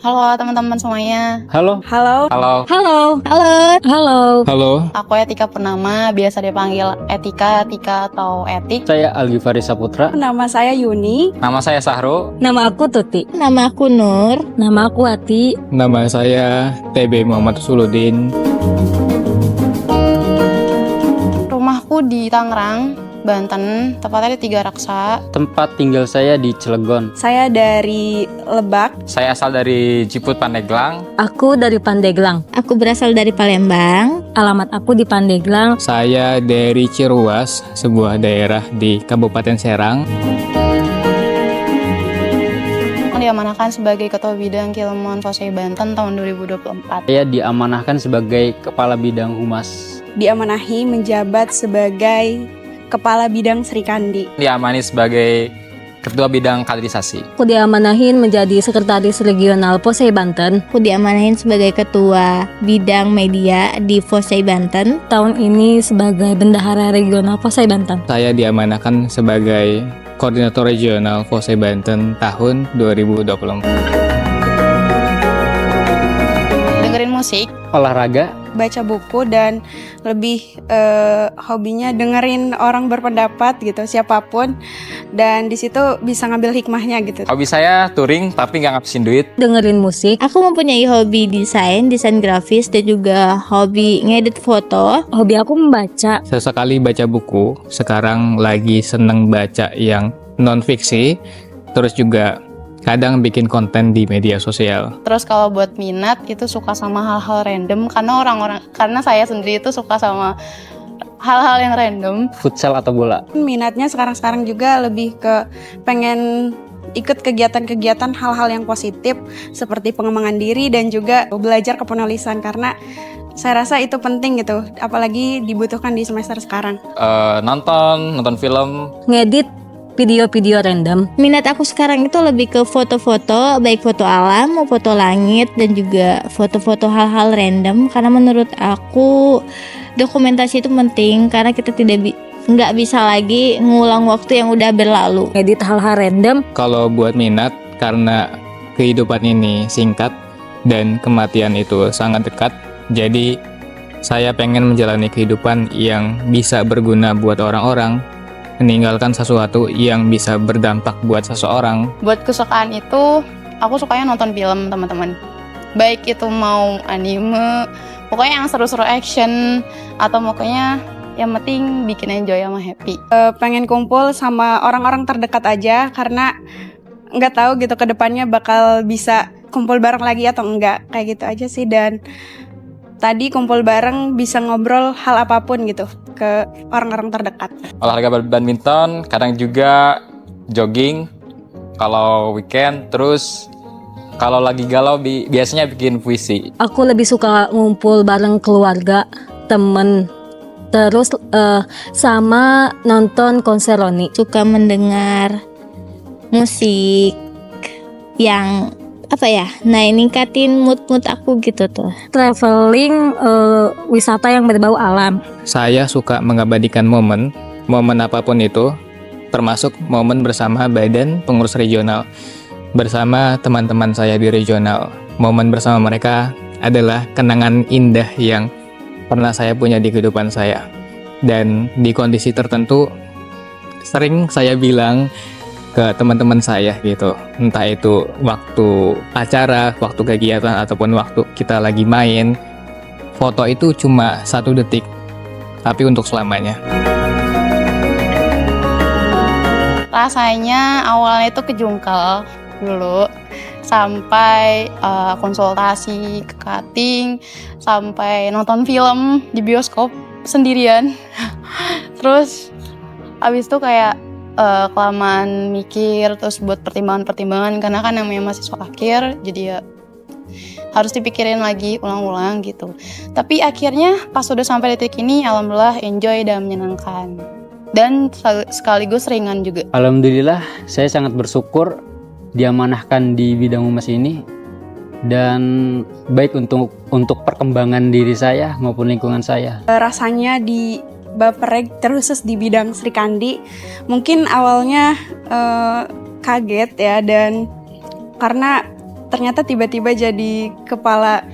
Halo teman-teman semuanya. Halo. Halo. Halo. Halo. Halo. Halo. Halo. Aku Etika Purnama, biasa dipanggil Etika, Tika atau Etik. Saya Algi Farisa Putra. Nama saya Yuni. Nama saya Sahro. Nama aku Tuti. Nama aku Nur. Nama aku Ati. Nama saya TB Muhammad Suludin. Rumahku di Tangerang, Banten, tepatnya di Tiga Raksa. Tempat tinggal saya di Cilegon. Saya dari Lebak. Saya asal dari Ciput, Pandeglang. Aku dari Pandeglang. Aku berasal dari Palembang. Alamat aku di Pandeglang. Saya dari Ciruas, sebuah daerah di Kabupaten Serang. Diamanahkan sebagai Ketua Bidang Kilmon Fosei Banten tahun 2024. Saya diamanahkan sebagai Kepala Bidang Humas. Diamanahi menjabat sebagai Kepala Bidang Serikandi. Diamani sebagai Ketua Bidang Kaderisasi. Aku diamanahin menjadi Sekretaris Regional Fosei Banten. Aku diamanahin sebagai Ketua Bidang Media di Fosei Banten. Tahun ini sebagai Bendahara Regional Fosei Banten. Saya diamanahkan sebagai Koordinator Regional Fosei Banten tahun 2024. Dengerin musik, Olahraga, Baca buku dan lebih hobinya dengerin orang berpendapat gitu, siapapun. Dan di situ bisa ngambil hikmahnya gitu. Hobi saya touring tapi nggak ngabisin duit. Dengerin musik. Aku mempunyai hobi desain grafis dan juga hobi ngedit foto. Hobi aku membaca. Sesekali baca buku. Sekarang lagi seneng baca yang non-fiksi. Terus juga kadang bikin konten di media sosial. terus kalau buat minat itu suka sama hal-hal random karena saya sendiri itu suka sama hal-hal yang random. futsal atau bola. Minatnya sekarang-sekarang juga lebih ke pengen ikut kegiatan-kegiatan hal-hal yang positif seperti pengembangan diri dan juga belajar kepenulisan karena saya rasa itu penting gitu, apalagi dibutuhkan di semester sekarang. Nonton film. Ngedit video-video random. Minat aku sekarang itu lebih ke foto-foto, baik foto alam maupun foto langit dan juga foto-foto hal-hal random karena menurut aku dokumentasi itu penting karena kita nggak bisa lagi ngulang waktu yang udah berlalu. Ngedit hal-hal random. Kalau buat minat, karena kehidupan ini singkat dan kematian itu sangat dekat, jadi saya pengen menjalani kehidupan yang bisa berguna buat orang-orang, meninggalkan sesuatu yang bisa berdampak buat seseorang. Buat kesukaan itu, aku sukanya nonton film teman-teman. Baik itu mau anime, pokoknya yang seru-seru action, atau pokoknya yang penting bikin enjoy sama happy. Pengen kumpul sama orang-orang terdekat aja karena nggak tahu gitu ke depannya bakal bisa kumpul bareng lagi atau enggak, kayak gitu aja sih. Dan tadi kumpul bareng bisa ngobrol hal apapun gitu ke orang-orang terdekat. Olahraga badminton, kadang juga jogging kalau weekend. Terus kalau lagi galau biasanya bikin puisi. Aku lebih suka ngumpul bareng keluarga, temen. Terus sama nonton konser Roni. Suka mendengar musik yang ningkatin mood aku gitu tuh. Traveling, wisata yang berbau alam. Saya suka mengabadikan momen apapun itu, termasuk momen bersama badan pengurus regional, bersama teman-teman saya di regional. Momen bersama mereka adalah kenangan indah yang pernah saya punya di kehidupan saya. Dan di kondisi tertentu, sering saya bilang ke teman-teman saya gitu, entah itu waktu acara, waktu kegiatan, ataupun waktu kita lagi main, foto itu cuma 1 detik, tapi untuk selamanya. Rasanya awalnya itu kejungkel dulu, sampai konsultasi ke cutting, sampai nonton film di bioskop sendirian. Terus abis itu kayak kelamaan mikir, terus buat pertimbangan-pertimbangan karena kan namanya mahasiswa akhir, jadi ya harus dipikirin lagi ulang-ulang gitu. Tapi akhirnya pas udah sampai titik ini, alhamdulillah enjoy dan menyenangkan dan sekaligus ringan juga. Alhamdulillah, saya sangat bersyukur diamanahkan di bidang humas ini, dan baik untuk perkembangan diri saya maupun lingkungan saya. Rasanya di Bapereg terkhusus di bidang Serikandi mungkin awalnya kaget ya, dan karena ternyata tiba-tiba jadi kepala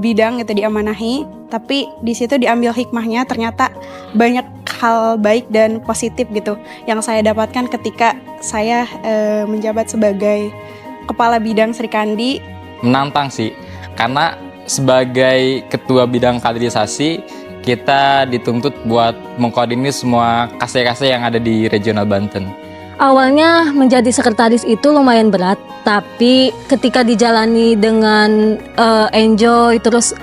bidang gitu, diamanahi, tapi di situ diambil hikmahnya, ternyata banyak hal baik dan positif gitu yang saya dapatkan ketika saya menjabat sebagai kepala bidang Sri Kandi. Menantang sih, karena sebagai ketua bidang kaderisasi kita dituntut buat mengkoordinir semua kase-kase yang ada di regional Banten. Awalnya menjadi sekretaris itu lumayan berat, tapi ketika dijalani dengan enjoy, terus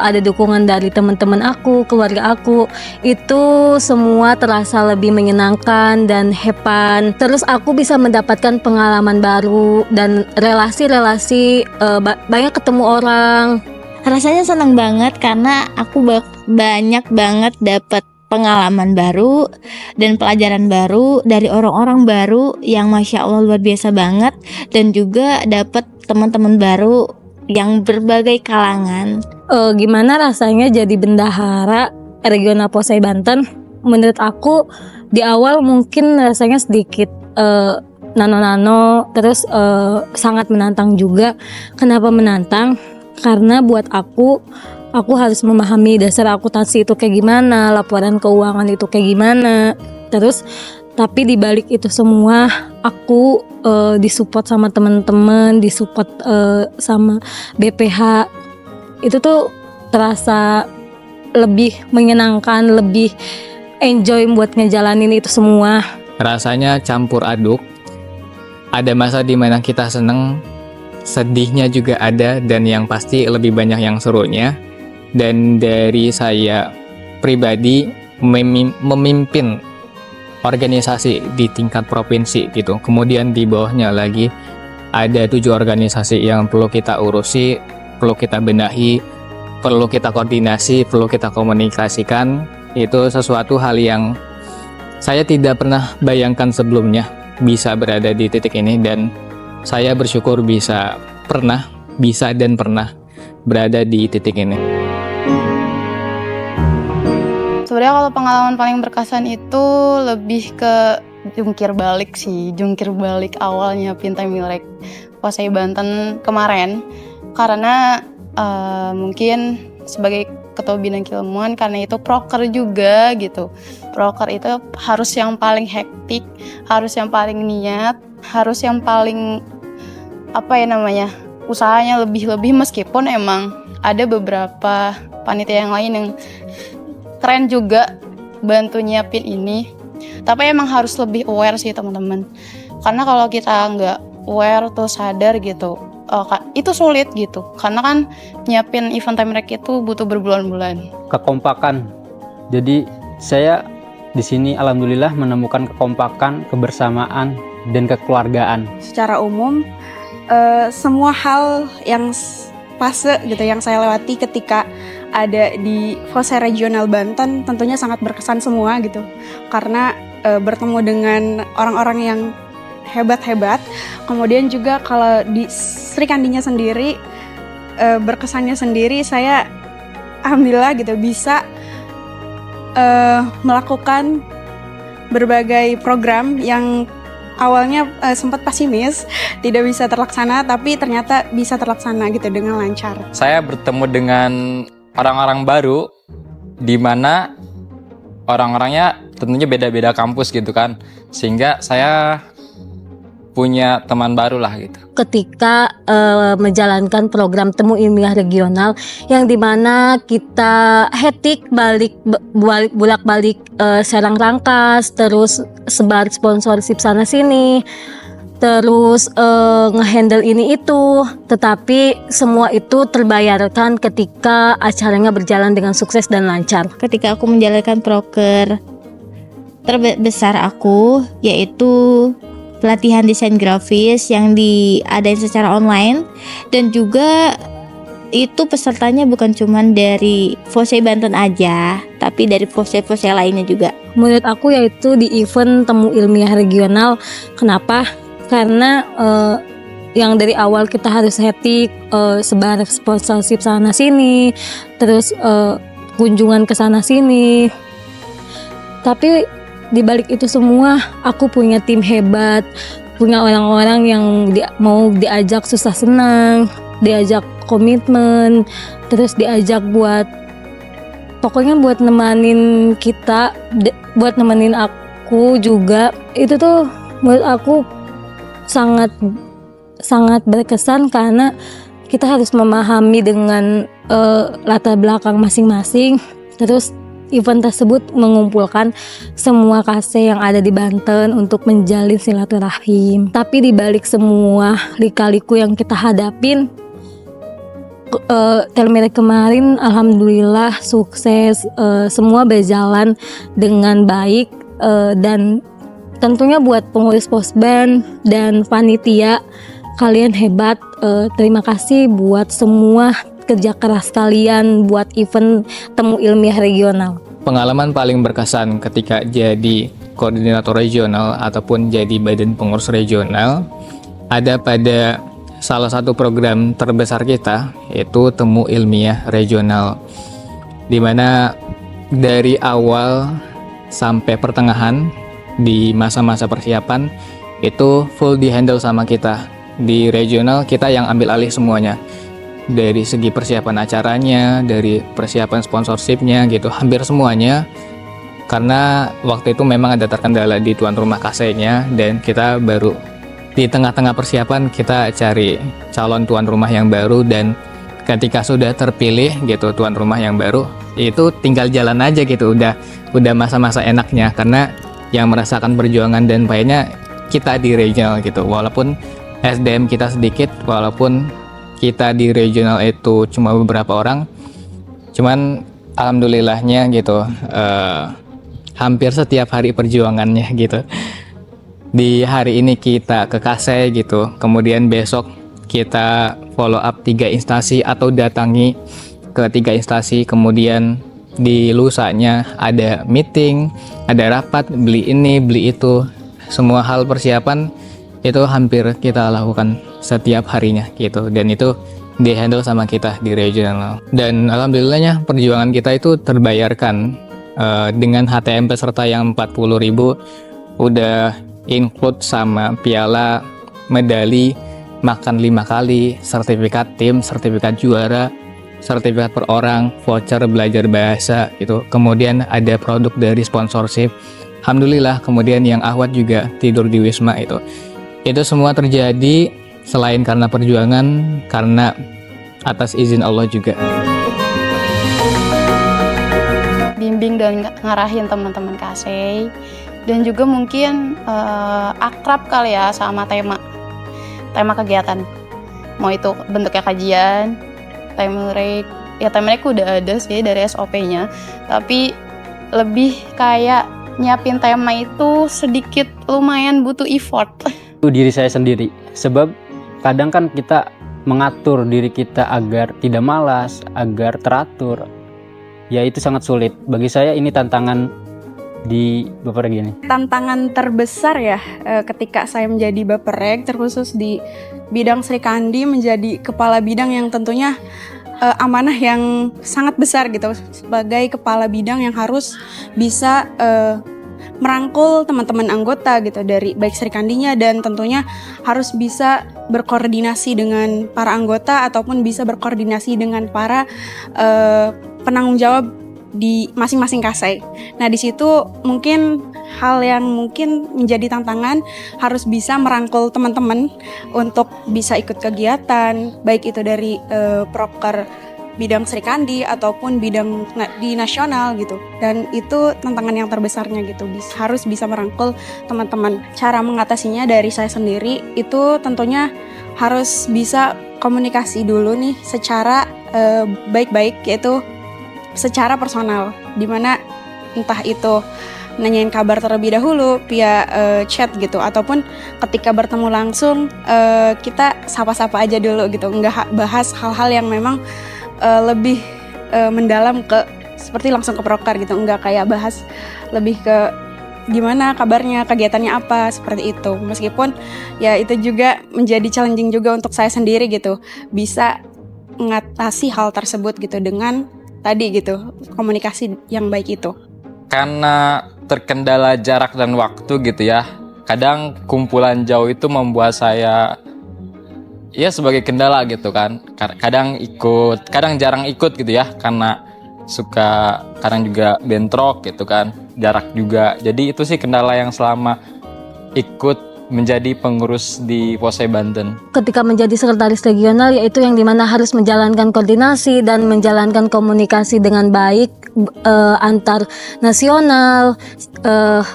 ada dukungan dari teman-teman aku, keluarga aku, itu semua terasa lebih menyenangkan dan hepan. Terus aku bisa mendapatkan pengalaman baru dan relasi-relasi, banyak ketemu orang. Rasanya senang banget karena aku banyak banget dapat pengalaman baru dan pelajaran baru dari orang-orang baru yang Masya Allah luar biasa banget, dan juga dapat teman-teman baru yang berbagai kalangan. Gimana rasanya jadi bendahara regional Posai Banten? Menurut aku di awal mungkin rasanya sedikit nano-nano, terus sangat menantang juga. Kenapa menantang? Karena buat aku harus memahami dasar akuntansi itu kayak gimana, laporan keuangan itu kayak gimana. Terus tapi di balik itu semua aku disupport sama teman-teman, disupport sama BPH. Itu tuh terasa lebih menyenangkan, lebih enjoy buat ngejalanin itu semua. Rasanya campur aduk. Ada masa dimana kita seneng, sedihnya juga ada, dan yang pasti lebih banyak yang serunya. Dan dari saya pribadi memimpin organisasi di tingkat provinsi gitu. Kemudian di bawahnya lagi ada 7 organisasi yang perlu kita urusi, perlu kita benahi, perlu kita koordinasi, perlu kita komunikasikan. Itu sesuatu hal yang saya tidak pernah bayangkan sebelumnya bisa berada di titik ini, dan saya bersyukur bisa dan pernah berada di titik ini. Sebenarnya kalau pengalaman paling berkesan itu lebih ke jungkir balik awalnya Pintai Milrek Posai Banten kemarin, karena mungkin sebagai ketua bidang keilmuan, karena itu proker juga gitu. Proker itu harus yang paling hektik, harus yang paling niat, harus yang paling usahanya lebih, meskipun emang ada beberapa panitia yang lain yang keren juga bantu nyiapin ini. Tapi emang harus lebih aware sih teman-teman, karena kalau kita nggak aware tuh sadar gitu, itu sulit gitu, karena kan nyiapin event time rec itu butuh berbulan-bulan. Kekompakan. Jadi saya di sini alhamdulillah menemukan kekompakan, kebersamaan, dan kekeluargaan. Secara umum semua hal yang fase gitu yang saya lewati ketika ada di Posai Regional Banten tentunya sangat berkesan semua gitu, karena bertemu dengan orang-orang yang hebat-hebat. Kemudian juga kalau di Sri Kandinya sendiri, berkesannya sendiri, saya alhamdulillah gitu bisa melakukan berbagai program yang awalnya sempat pesimis, tidak bisa terlaksana, tapi ternyata bisa terlaksana gitu dengan lancar. Saya bertemu dengan orang-orang baru, di mana orang-orangnya tentunya beda-beda kampus gitu kan, sehingga saya punya teman baru lah gitu. Ketika menjalankan program temu ilmiah regional yang dimana kita hetik bolak-balik Serang Rangkas, terus sebar sponsorship sana sini, terus ngehandle ini itu, tetapi semua itu terbayarkan ketika acaranya berjalan dengan sukses dan lancar. Ketika aku menjalankan proker terbesar aku, yaitu pelatihan desain grafis yang diadain secara online, dan juga itu pesertanya bukan cuma dari Posai Banten aja, tapi dari Posai-Posai lainnya juga. Menurut aku yaitu di event temu ilmiah regional. Kenapa? Karena yang dari awal kita harus hetik, sebar sponsorship sana sini, terus kunjungan ke sana sini. Tapi di balik itu semua aku punya tim hebat, punya orang-orang yang mau diajak susah senang, diajak komitmen, terus diajak buat pokoknya buat nemenin kita, buat nemenin aku juga. Itu tuh menurut aku sangat berkesan karena kita harus memahami dengan latar belakang masing-masing. Terus event tersebut mengumpulkan semua kase yang ada di Banten untuk menjalin silaturahim. Tapi dibalik semua lika-liku yang kita hadapin, Telmere kemarin alhamdulillah sukses, semua berjalan dengan baik, dan tentunya buat pengurus posband dan panitia, kalian hebat. Terima kasih buat semua kerja keras kalian buat event Temu Ilmiah Regional. Pengalaman paling berkesan ketika jadi koordinator regional ataupun jadi badan pengurus regional ada pada salah satu program terbesar kita, yaitu Temu Ilmiah Regional, dimana dari awal sampai pertengahan di masa-masa persiapan itu full di handle sama kita. Di regional kita yang ambil alih semuanya, dari segi persiapan acaranya, dari persiapan sponsorshipnya gitu, hampir semuanya. Karena waktu itu memang ada terkendala di tuan rumah kasenya, dan kita baru di tengah-tengah persiapan kita cari calon tuan rumah yang baru, dan ketika sudah terpilih gitu tuan rumah yang baru, itu tinggal jalan aja gitu, udah masa-masa enaknya, karena yang merasakan perjuangan dan payahnya kita di regional gitu. Walaupun SDM kita sedikit, walaupun kita di regional itu cuma beberapa orang, cuman alhamdulillahnya gitu, hampir setiap hari perjuangannya gitu. Di hari ini kita ke Kase gitu, kemudian besok kita follow up 3 instansi atau datangi ke 3 instansi, kemudian di lusanya ada meeting, ada rapat, beli ini, beli itu, semua hal persiapan itu hampir kita lakukan setiap harinya gitu, dan itu di handle sama kita di regional. Dan alhamdulillahnya perjuangan kita itu terbayarkan, dengan HTM peserta yang 40.000 udah include sama piala, medali, makan 5 kali, sertifikat tim, sertifikat juara, sertifikat per orang, voucher belajar bahasa gitu. Kemudian ada produk dari sponsorship, alhamdulillah. Kemudian yang Ahwat juga tidur di Wisma itu semua terjadi selain karena perjuangan, karena atas izin Allah juga. Bimbing dan ngarahin teman-teman Kase, dan juga mungkin akrab kali ya sama tema kegiatan. Mau itu bentuknya kajian, timerake, ya timerake udah ada sih dari SOP-nya, tapi lebih kayak nyiapin tema itu sedikit lumayan butuh effort. Diri saya sendiri, sebab kadang kan kita mengatur diri kita agar tidak malas, agar teratur, ya itu sangat sulit. Bagi saya ini tantangan di Baperreg ini. Tantangan terbesar ya ketika saya menjadi Baperreg, terkhusus di bidang Sri Kandi, menjadi kepala bidang yang tentunya amanah yang sangat besar gitu, sebagai kepala bidang yang harus bisa merangkul teman-teman anggota gitu, dari baik Sri Kandinya, dan tentunya harus bisa berkoordinasi dengan para anggota ataupun bisa berkoordinasi dengan para penanggung jawab di masing-masing kasai. Nah, di situ mungkin hal yang mungkin menjadi tantangan, harus bisa merangkul teman-teman untuk bisa ikut kegiatan, baik itu dari proker bidang Sri Kandi ataupun bidang di nasional gitu. Dan itu tantangan yang terbesarnya gitu, harus bisa merangkul teman-teman. Cara mengatasinya dari saya sendiri itu tentunya harus bisa komunikasi dulu nih secara baik-baik, yaitu secara personal, dimana entah itu nanyain kabar terlebih dahulu via chat gitu, ataupun ketika bertemu langsung kita sapa-sapa aja dulu gitu, nggak bahas hal-hal yang memang lebih mendalam ke seperti langsung ke proker gitu, nggak kayak bahas lebih ke gimana kabarnya, kegiatannya apa, seperti itu. Meskipun ya itu juga menjadi challenging juga untuk saya sendiri gitu, bisa mengatasi hal tersebut gitu dengan tadi gitu, komunikasi yang baik itu. Karena terkendala jarak dan waktu gitu ya, kadang kumpulan jauh itu membuat saya ya sebagai kendala gitu kan. Kadang ikut, kadang jarang ikut gitu ya, karena suka kadang juga bentrok gitu kan, jarak juga. Jadi itu sih kendala yang selama ikut menjadi pengurus di Posek Banten. Ketika menjadi sekretaris regional, yaitu yang dimana harus menjalankan koordinasi dan menjalankan komunikasi dengan baik antar nasional,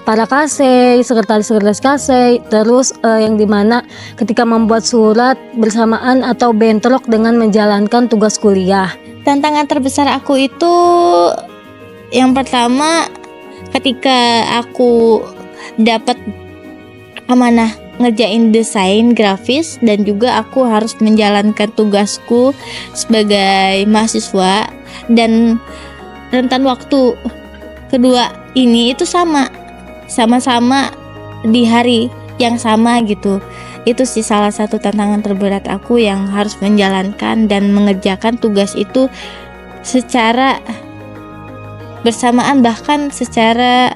para kasei, sekretaris kasei, terus yang dimana ketika membuat surat bersamaan atau bentrok dengan menjalankan tugas kuliah. Tantangan terbesar aku itu yang pertama ketika aku dapat amanah ngerjain desain grafis dan juga aku harus menjalankan tugasku sebagai mahasiswa, dan rentan waktu kedua ini itu sama-sama di hari yang sama gitu. Itu sih salah satu tantangan terberat aku, yang harus menjalankan dan mengerjakan tugas itu secara bersamaan, bahkan secara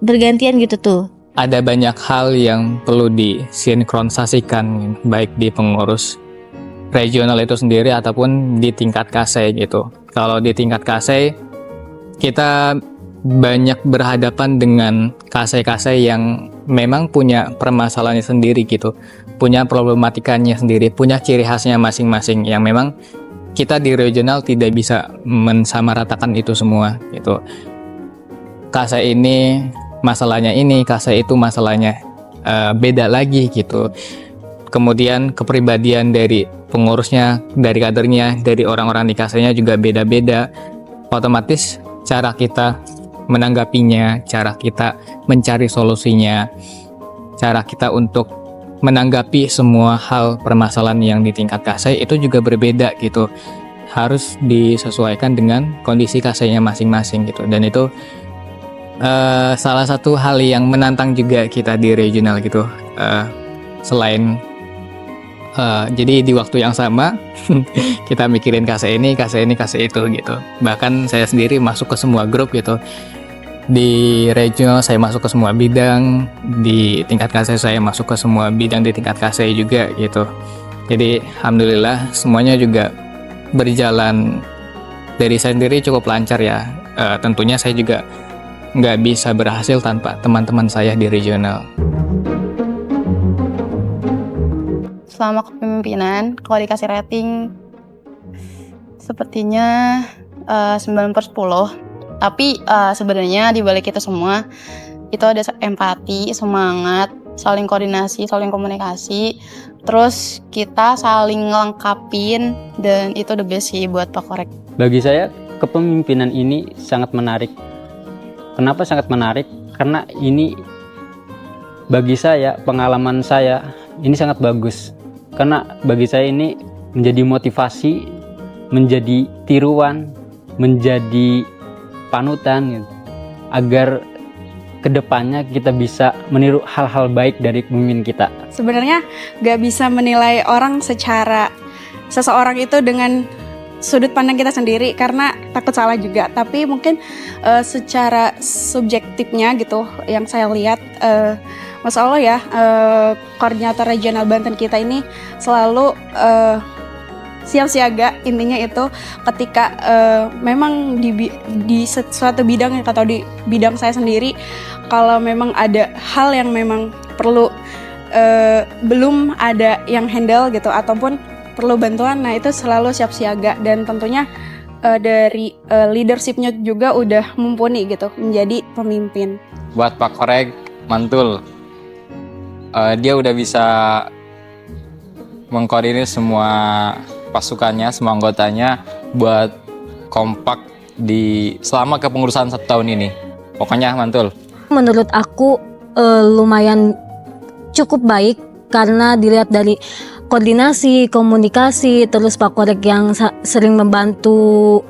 bergantian gitu tuh. Ada banyak hal yang perlu disinkronisasikan, baik di pengurus regional itu sendiri ataupun di tingkat kasei gitu. Kalau di tingkat kasei, kita banyak berhadapan dengan kasei-kasei yang memang punya permasalahannya sendiri gitu, punya problematikanya sendiri, punya ciri khasnya masing-masing, yang memang kita di regional tidak bisa mensamaratakan itu semua gitu. Kasei ini masalahnya ini, kasei itu masalahnya beda lagi gitu. Kemudian kepribadian dari pengurusnya, dari kadernya, dari orang-orang di kaseinya juga beda-beda. Otomatis cara kita menanggapinya, cara kita mencari solusinya, cara kita untuk menanggapi semua hal permasalahan yang di tingkat kasei itu juga berbeda gitu. Harus disesuaikan dengan kondisi kaseinya masing-masing gitu. Dan itu salah satu hal yang menantang juga kita di regional gitu. Selain jadi di waktu yang sama kita mikirin kasei ini, kasei itu gitu. Bahkan saya sendiri masuk ke semua grup gitu. Di regional saya masuk ke semua bidang, di tingkat kasei saya masuk ke semua bidang di tingkat kasei juga gitu. Jadi alhamdulillah semuanya juga berjalan dari saya sendiri cukup lancar ya. Tentunya saya juga nggak bisa berhasil tanpa teman-teman saya di regional. Selama kepemimpinan, kalau dikasih rating sepertinya 9/10. Tapi sebenarnya di balik itu semua itu ada empati, semangat, saling koordinasi, saling komunikasi, terus kita saling ngelengkapin, dan itu the best sih buat Pak Korek. Bagi saya kepemimpinan ini sangat menarik. Kenapa sangat menarik? Karena ini bagi saya, pengalaman saya ini sangat bagus. Karena bagi saya ini menjadi motivasi, menjadi tiruan, menjadi panutan gitu, agar kedepannya kita bisa meniru hal-hal baik dari pemimpin kita. Sebenarnya gak bisa menilai orang secara seseorang itu dengan sudut pandang kita sendiri, karena takut salah juga. Tapi mungkin secara subjektifnya gitu, yang saya lihat, Masya Allah ya, koordinator regional Banten kita ini selalu siap siaga. Intinya itu ketika memang di suatu bidang atau di bidang saya sendiri, kalau memang ada hal yang memang perlu belum ada yang handle gitu, ataupun perlu bantuan, nah itu selalu siap siaga. Dan tentunya dari leadershipnya juga udah mumpuni gitu menjadi pemimpin. Buat Pak Korek mantul, dia udah bisa mengkoordinir semua pasukannya, semua anggotanya buat kompak di selama kepengurusan 1 tahun ini. Pokoknya mantul. Menurut aku lumayan cukup baik, karena dilihat dari koordinasi, komunikasi, terus Pak Korek yang sering membantu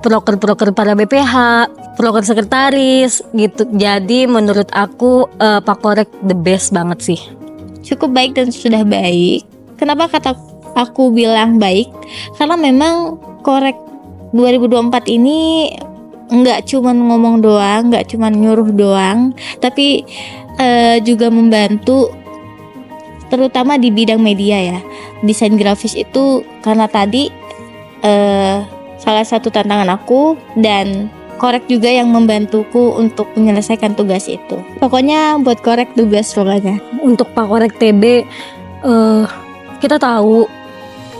proker-proker para BPH, proker sekretaris gitu. Jadi menurut aku Pak Korek the best banget sih. Cukup baik dan sudah baik. Kenapa kata aku bilang baik? Karena memang Korek 2024 ini nggak cuman ngomong doang, nggak cuman nyuruh doang, tapi juga membantu, terutama di bidang media ya, desain grafis itu, karena tadi salah satu tantangan aku, dan Korek juga yang membantuku untuk menyelesaikan tugas itu. Pokoknya buat Korek the best pokoknya. Untuk Pak Korek TB, kita tahu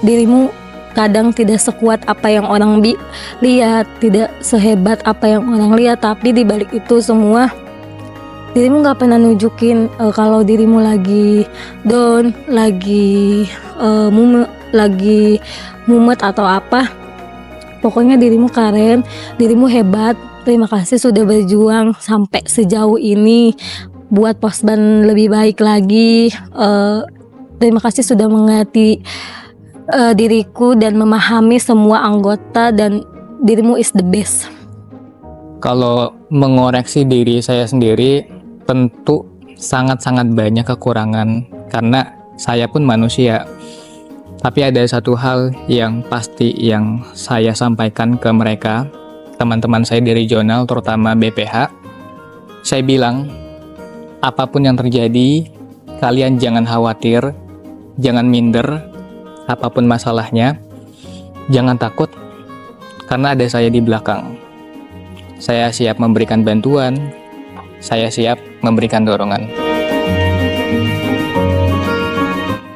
dirimu kadang tidak sekuat apa yang orang lihat, tidak sehebat apa yang orang lihat, tapi di balik itu semua dirimu nggak pernah nunjukin kalau dirimu lagi down, lagi mumet atau apa. Pokoknya dirimu keren, dirimu hebat. Terima kasih sudah berjuang sampai sejauh ini buat Posban lebih baik lagi. Terima kasih sudah mengerti diriku dan memahami semua anggota, dan dirimu is the best. Kalau mengoreksi diri saya sendiri, tentu sangat-sangat banyak kekurangan karena saya pun manusia. Tapi ada satu hal yang pasti yang saya sampaikan ke mereka, teman-teman saya di regional, terutama BPH. Saya bilang, apapun yang terjadi, kalian jangan khawatir, jangan minder, apapun masalahnya, jangan takut, karena ada saya di belakang. Saya siap memberikan bantuan, saya siap memberikan dorongan.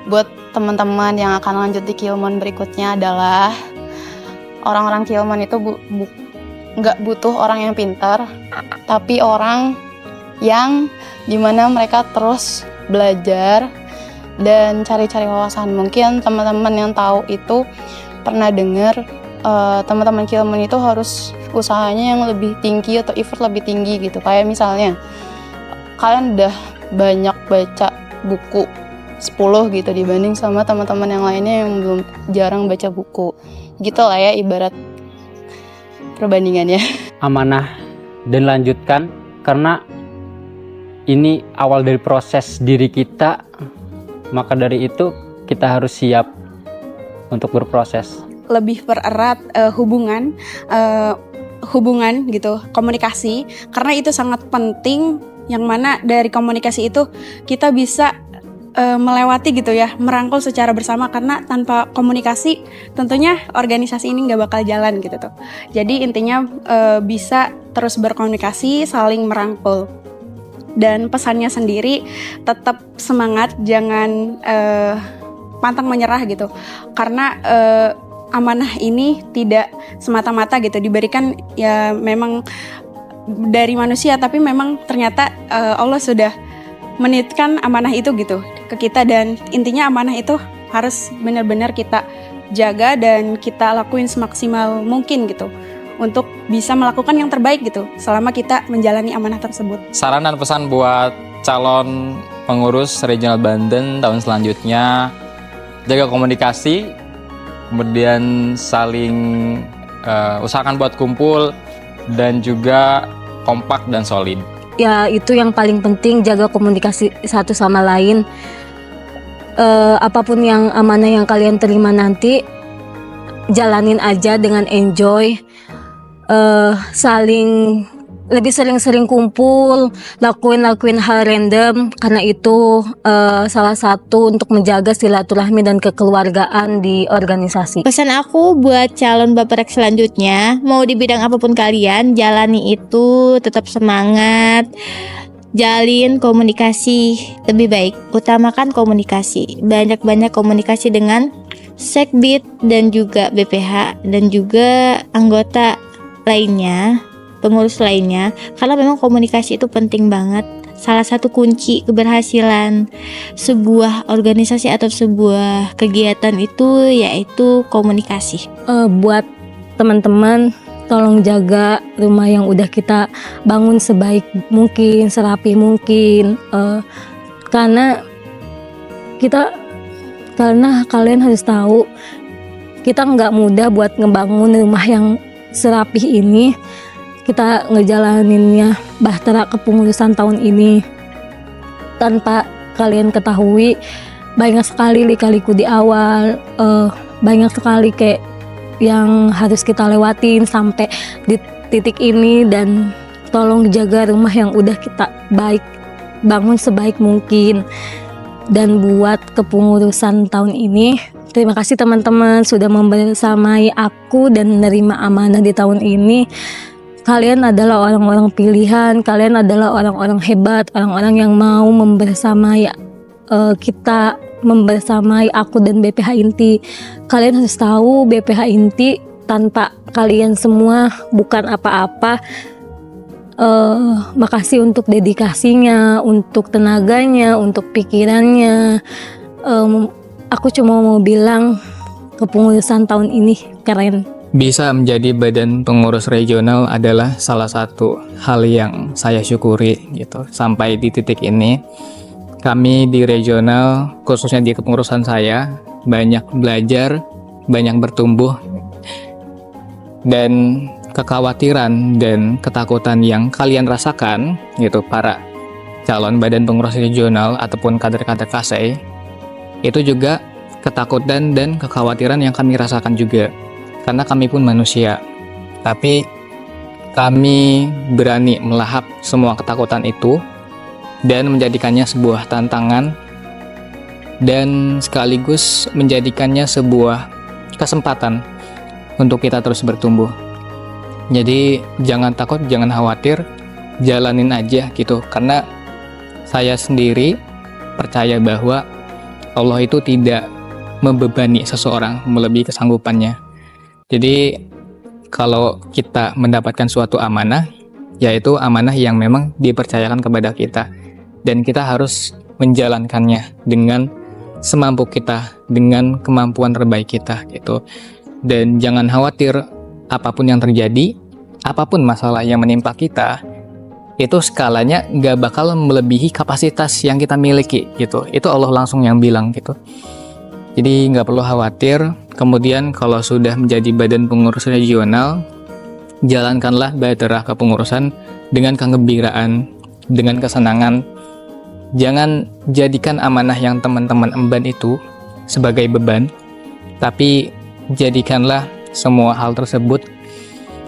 Buat teman-teman yang akan lanjut di Kilmon berikutnya adalah orang-orang Kilmon itu nggak butuh orang yang pintar, tapi orang yang dimana mereka terus belajar dan cari-cari wawasan. Mungkin teman-teman yang tahu itu pernah dengar teman-teman Kilmon itu harus usahanya yang lebih tinggi atau effort lebih tinggi gitu. Kayak misalnya kalian udah banyak baca buku 10 gitu dibanding sama teman-teman yang lainnya yang belum jarang baca buku. Gitu lah ya ibarat perbandingannya. Amanah dan lanjutkan, karena ini awal dari proses diri kita, maka dari itu kita harus siap untuk berproses. Lebih pererat hubungan gitu, komunikasi, karena itu sangat penting, yang mana dari komunikasi itu kita bisa melewati gitu ya, merangkul secara bersama, karena tanpa komunikasi tentunya organisasi ini nggak bakal jalan gitu tuh. Jadi intinya bisa terus berkomunikasi, saling merangkul. Dan pesannya sendiri tetap semangat, jangan pantang menyerah gitu, karena amanah ini tidak semata-mata gitu diberikan ya memang dari manusia, tapi memang ternyata Allah sudah menitipkan amanah itu gitu ke kita, dan intinya amanah itu harus benar-benar kita jaga dan kita lakuin semaksimal mungkin gitu untuk bisa melakukan yang terbaik gitu selama kita menjalani amanah tersebut. Saran dan pesan buat calon pengurus Regional Banten tahun selanjutnya: jaga komunikasi, kemudian saling usahakan buat kumpul, dan juga kompak dan solid. Ya itu yang paling penting, jaga komunikasi satu sama lain. Apapun yang amanah yang kalian terima nanti, jalanin aja dengan enjoy. Saling lebih sering-sering kumpul, lakuin hal random, karena itu salah satu untuk menjaga silaturahmi dan kekeluargaan di organisasi. Pesan aku buat calon Baperek selanjutnya, mau di bidang apapun kalian, jalani itu, tetap semangat, jalin komunikasi lebih baik, utamakan komunikasi, banyak-banyak komunikasi dengan Sekbid dan juga BPH dan juga anggota lainnya, pengurus lainnya, karena memang komunikasi itu penting banget. Salah satu kunci keberhasilan sebuah organisasi atau sebuah kegiatan itu yaitu komunikasi. Buat teman-teman, tolong jaga rumah yang udah kita bangun sebaik mungkin, serapi mungkin, karena kalian harus tahu kita nggak mudah buat ngebangun rumah yang serapih ini. Kita ngejalaninnya bahtera kepengurusan tahun ini tanpa kalian ketahui, banyak sekali lika-liku di awal, banyak sekali kayak yang harus kita lewatin sampai di titik ini, dan tolong jaga rumah yang udah kita bangun sebaik mungkin. Dan buat kepengurusan tahun ini, terima kasih teman-teman sudah membersamai aku dan menerima amanah di tahun ini. Kalian adalah orang-orang pilihan, kalian adalah orang-orang hebat, orang-orang yang mau membersamai kita, membersamai aku dan BPH Inti. Kalian harus tahu BPH Inti tanpa kalian semua bukan apa-apa. Makasih untuk dedikasinya, untuk tenaganya, untuk pikirannya. Aku cuma mau bilang kepengurusan tahun ini keren. Bisa menjadi badan pengurus regional adalah salah satu hal yang saya syukuri gitu. Sampai di titik ini, kami di regional, khususnya di kepengurusan saya, banyak belajar, banyak bertumbuh, dan kekhawatiran dan ketakutan yang kalian rasakan gitu, para calon badan pengurus regional ataupun kader-kader KSEI, itu juga ketakutan dan kekhawatiran yang kami rasakan juga. Karena kami pun manusia, tapi kami berani melahap semua ketakutan itu dan menjadikannya sebuah tantangan dan sekaligus menjadikannya sebuah kesempatan untuk kita terus bertumbuh. Jadi jangan takut, jangan khawatir, jalanin aja gitu. Karena saya sendiri percaya bahwa Allah itu tidak membebani seseorang melebihi kesanggupannya. Jadi kalau kita mendapatkan suatu amanah, yaitu amanah yang memang dipercayakan kepada kita, dan kita harus menjalankannya dengan semampu kita, dengan kemampuan terbaik kita gitu. Dan jangan khawatir, apapun yang terjadi, apapun masalah yang menimpa kita, itu skalanya nggak bakal melebihi kapasitas yang kita miliki gitu. Itu Allah langsung yang bilang gitu. Jadi nggak perlu khawatir. Kemudian kalau sudah menjadi badan pengurus regional, jalankanlah bahtera kepengurusan dengan kegembiraan, dengan kesenangan. Jangan jadikan amanah yang teman-teman emban itu sebagai beban, tapi jadikanlah semua hal tersebut,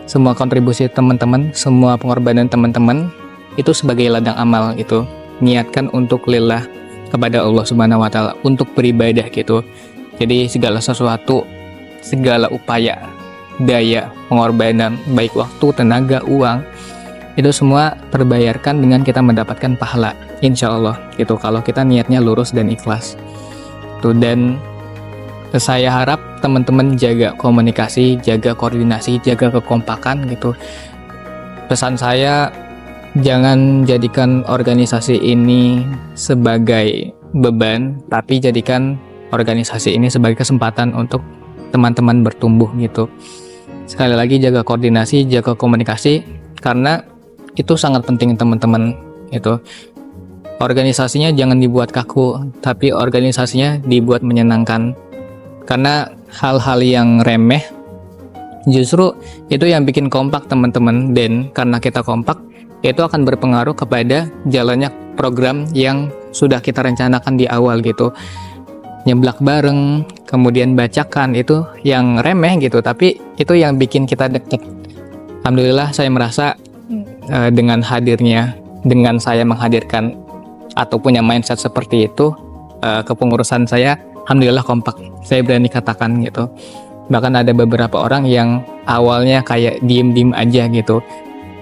semua kontribusi teman-teman, semua pengorbanan teman-teman itu sebagai ladang amal gitu. Niatkan untuk lillah kepada Allah Subhanahu wa taala, untuk beribadah gitu. Jadi segala sesuatu, segala upaya, daya, pengorbanan, baik waktu, tenaga, uang, itu semua terbayarkan dengan kita mendapatkan pahala, insya Allah gitu, kalau kita niatnya lurus dan ikhlas tuh. Dan saya harap teman-teman jaga komunikasi, jaga koordinasi, jaga kekompakan gitu. Pesan saya, jangan jadikan organisasi ini sebagai beban, tapi jadikan organisasi ini sebagai kesempatan untuk teman-teman bertumbuh gitu. Sekali lagi, jaga koordinasi, jaga komunikasi, karena itu sangat penting teman-teman itu. Organisasinya jangan dibuat kaku, tapi organisasinya dibuat menyenangkan. Karena hal-hal yang remeh justru itu yang bikin kompak teman-teman, dan karena kita kompak, itu akan berpengaruh kepada jalannya program yang sudah kita rencanakan di awal gitu. Nyeblak bareng, kemudian bacakan, itu yang remeh gitu, tapi itu yang bikin kita deket. Alhamdulillah saya merasa dengan hadirnya, dengan saya menghadirkan atau punya mindset seperti itu, kepengurusan saya alhamdulillah kompak. Saya berani katakan gitu. Bahkan ada beberapa orang yang awalnya kayak diem-diem aja gitu,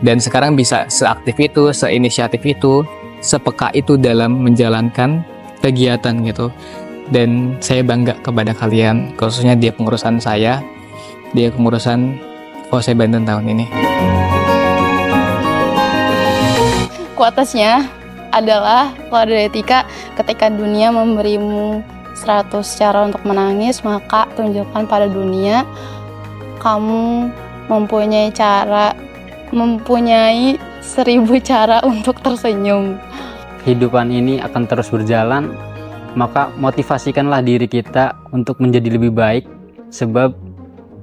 dan sekarang bisa seaktif itu, seinisiatif itu, sepeka itu dalam menjalankan kegiatan gitu. Dan saya bangga kepada kalian, khususnya di pengurusan saya, di pengurusan OSE Banten tahun ini. Kuatasnya adalah, kalau ada etika, ketika dunia memberimu 100 cara untuk menangis, maka tunjukkan pada dunia kamu mempunyai 1000 cara untuk tersenyum. Kehidupan ini akan terus berjalan, maka motivasikanlah diri kita untuk menjadi lebih baik, sebab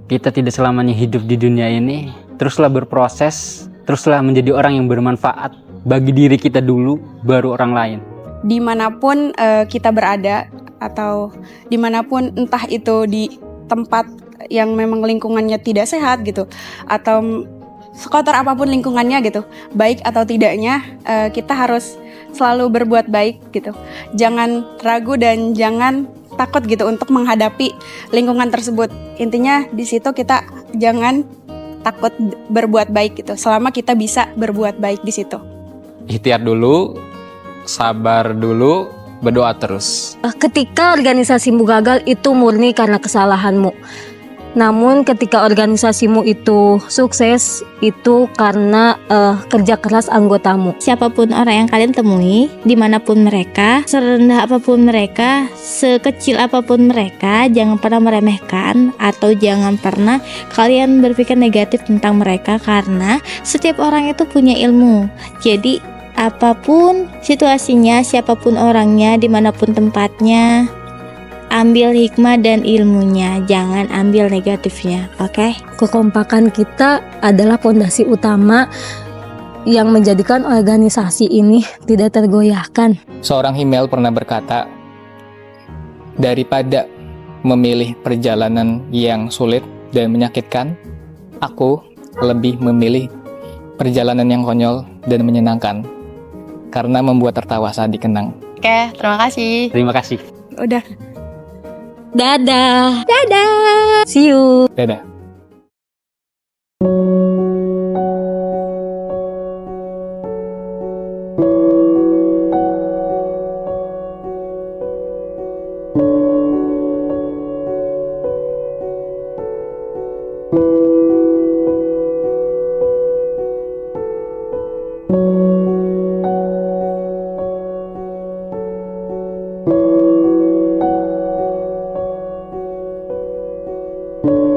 kita tidak selamanya hidup di dunia ini. Teruslah berproses, teruslah menjadi orang yang bermanfaat bagi diri kita dulu, baru orang lain. Dimanapun kita berada, atau dimanapun, entah itu di tempat yang memang lingkungannya tidak sehat gitu, atau sekotor apapun lingkungannya gitu, baik atau tidaknya, kita harus selalu berbuat baik gitu. Jangan ragu dan jangan takut gitu untuk menghadapi lingkungan tersebut. Intinya di situ kita jangan takut berbuat baik gitu, selama kita bisa berbuat baik di situ. Ikhtiar dulu, sabar dulu, berdoa terus. Ketika organisasimu gagal itu murni karena kesalahanmu. Namun ketika organisasimu itu sukses itu karena kerja keras anggotamu. Siapapun orang yang kalian temui, dimanapun mereka, serendah apapun mereka, sekecil apapun mereka, jangan pernah meremehkan atau jangan pernah kalian berpikir negatif tentang mereka, karena setiap orang itu punya ilmu. Jadi apapun situasinya, siapapun orangnya, dimanapun tempatnya, ambil hikmah dan ilmunya, jangan ambil negatifnya, oke? Kekompakan kita adalah fondasi utama yang menjadikan organisasi ini tidak tergoyahkan. Seorang Himmel pernah berkata, daripada memilih perjalanan yang sulit dan menyakitkan, aku lebih memilih perjalanan yang konyol dan menyenangkan, karena membuat tertawa saat dikenang. Oke, terima kasih. Terima kasih. Udah. Dadah. Dadah. See you. Dadah. Thank you.